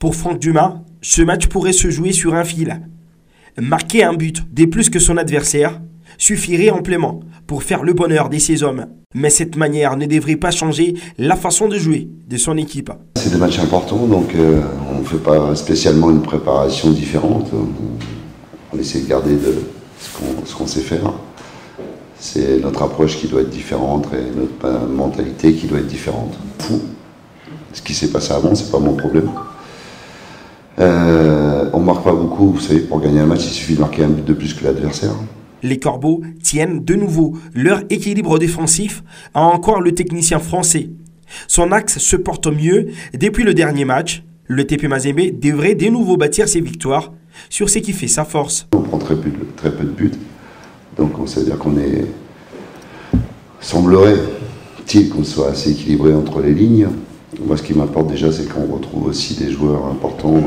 Pour Franck Dumas, ce match pourrait se jouer sur un fil. Marquer un but des plus que son adversaire suffirait amplement pour faire le bonheur de ses hommes. Mais cette manière ne devrait pas changer la façon de jouer de son équipe. C'est des matchs importants, donc on ne fait pas spécialement une préparation différente. On essaie de garder ce qu'on sait faire. C'est notre approche qui doit être différente et notre mentalité qui doit être différente. Ce qui s'est passé avant, c'est pas mon problème. On ne marque pas beaucoup, vous savez, pour gagner un match, il suffit de marquer un but de plus que l'adversaire. Les Corbeaux tiennent de nouveau leur équilibre défensif à encore le technicien français. Son axe se porte mieux depuis le dernier match. Le TP Mazembe devrait de nouveau bâtir ses victoires sur ce qui fait sa force. On prend très peu de buts, donc ça veut dire qu'on est... Semblerait-il qu'on soit assez équilibré entre les lignes. Moi, ce qui m'importe déjà, c'est qu'on retrouve aussi des joueurs importants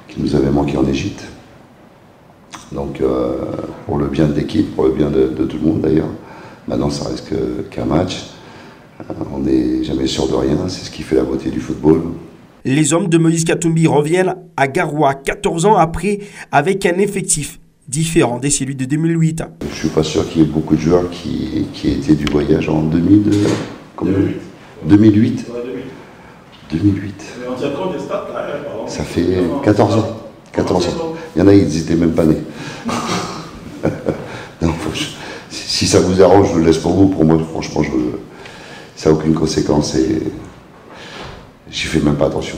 qui nous avaient manqué en Égypte. Donc, pour le bien de l'équipe, pour le bien de tout le monde d'ailleurs, maintenant ça reste qu'un match. On n'est jamais sûr de rien, c'est ce qui fait la beauté du football. Les hommes de Moïse Katumbi reviennent à Garoua 14 ans après avec un effectif différent de celui de 2008. Je ne suis pas sûr qu'il y ait beaucoup de joueurs qui étaient du voyage en 2008. 2008. 2008. Ça fait 14 ans. 14 ans. Il y en a, ils n'étaient même pas nés. Non, si ça vous arrange, je le laisse pour vous. Pour moi, franchement, ça n'a aucune conséquence et j'y fais même pas attention.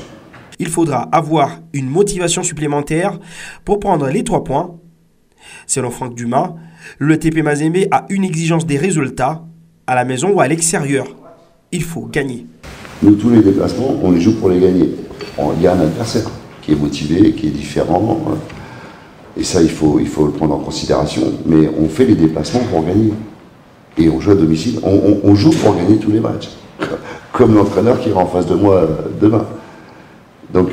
Il faudra avoir une motivation supplémentaire pour prendre les 3 points. Selon Franck Dumas, le TP Mazembe a une exigence des résultats à la maison ou à l'extérieur. Il faut gagner. Nous, tous les déplacements, on les joue pour les gagner. Il y a un adversaire qui est motivé, qui est différent. Et ça, il faut le prendre en considération. Mais on fait les déplacements pour gagner. Et on joue à domicile. On joue pour gagner tous les matchs. Comme l'entraîneur qui ira en face de moi demain. Donc,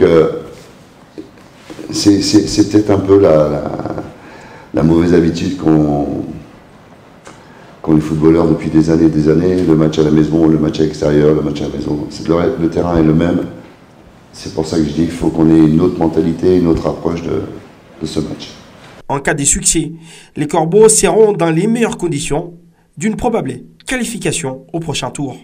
c'est peut-être un peu la mauvaise habitude qu'ont les footballeurs depuis des années, le match à la maison, le match à l'extérieur, le match à la maison. Le terrain est le même. C'est pour ça que je dis qu'il faut qu'on ait une autre mentalité, une autre approche de ce match. En cas de succès, les Corbeaux seront dans les meilleures conditions d'une probable qualification au prochain tour.